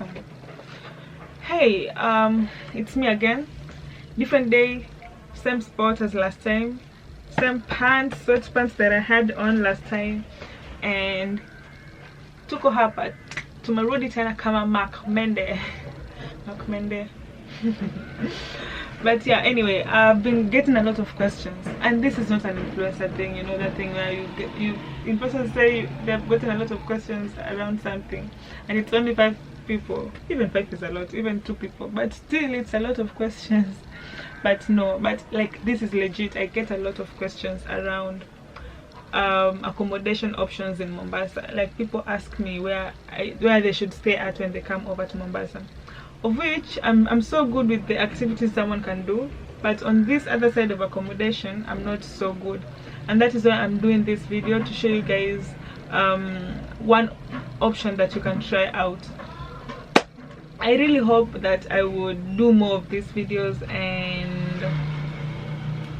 welcome. Hey, it's me again. Different day, same spot as last time, same sweatpants that I had on last time, and tuko hapa tumerudi tena kama Mark Mende. But yeah, anyway, I've been getting a lot of questions, and this is not an influencer thing, you know, that thing where you influencers say they've gotten a lot of questions around something, and it's only 5 people. Even 5 is a lot, even 2 people, but still it's a lot of questions. But no, but like, this is legit. I get a lot of questions around accommodation options in Mombasa. Like, people ask me where they should stay at when they come over to Mombasa, of which I'm so good with the activities someone can do, but on this other side of accommodation I'm not so good, and that is why I'm doing this video, to show you guys one option that you can try out. I really hope that I would do more of these videos. And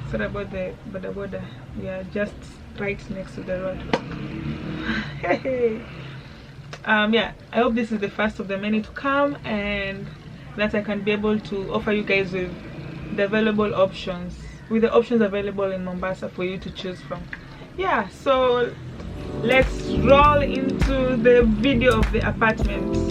sorry about the border, we are just right next to the road. Yeah, I hope this is the first of the many to come, and that I can be able to offer you guys with the available options, with the options available in Mombasa for you to choose from. Yeah, so let's roll into the video of the apartment.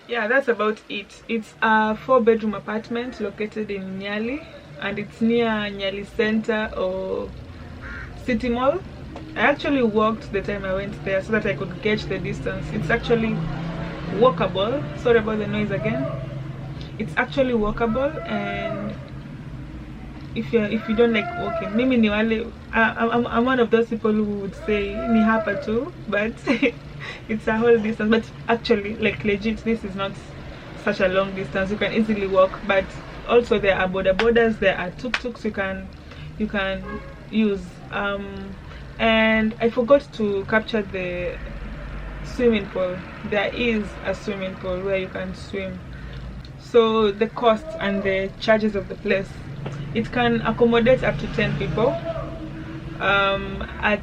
Yeah, that's about it. It's a 4-bedroom apartment located in Nyali, and it's near Nyali Center or City Mall. I actually walked the time I went there so that I could gauge the distance. It's actually walkable. Sorry about the noise again. It's actually walkable, and if you don't like walking, mimi ni wale, I'm one of those people who would say ni hapa too, but it's a whole distance. But actually, like, legit, this is not such a long distance. You can easily walk, but also there are borders, there are tuk-tuks you can use. And I forgot to capture the swimming pool. There is a swimming pool where you can swim. So the cost and the charges of the place, it can accommodate up to 10 people at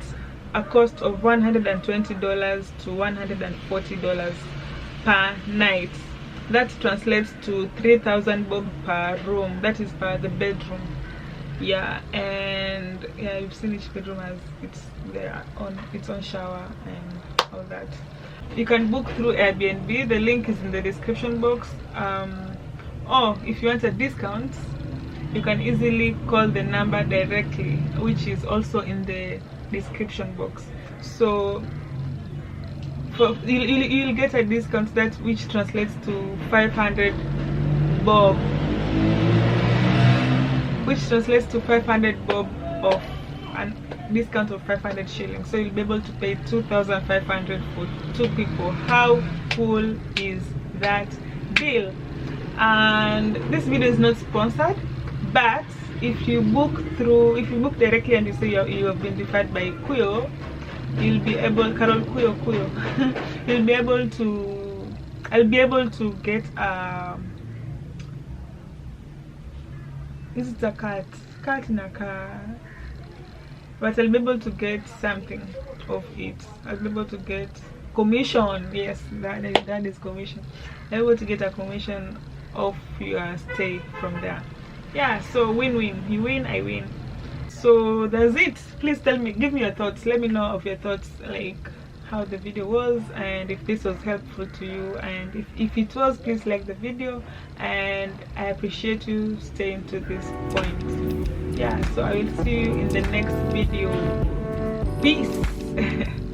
a cost of $120 to $140 per night. That translates to 3,000 bob per room. That is per the bedroom. Yeah, and yeah, you've seen each bedroom has its own shower and all that. You can book through Airbnb. The link is in the description box. Or if you want a discount, you can easily call the number directly, which is also in the description box. So you'll get a discount, that which translates to 500 bob, which translates to 500 bob of a discount of 500 shillings. So you'll be able to pay 2,500 for 2 people. How cool is that deal? And this video is not sponsored, but if you book directly and you say you have been referred by Kuyo, you'll be able, carolkuyo, you'll be able to, I'll be able to get this is a cat in a car, but I'll be able to get something of it. I'll be able to get commission. Yes, that is commission. I'll be able to get a commission of your stay from there. Yeah, so win-win. You win, I win. So that's it. Please tell me, give me your thoughts. Let me know of your thoughts, like how the video was, and if this was helpful to you. And if it was, please like the video, and I appreciate you staying to this point. Yeah, so I will see you in the next video. Peace.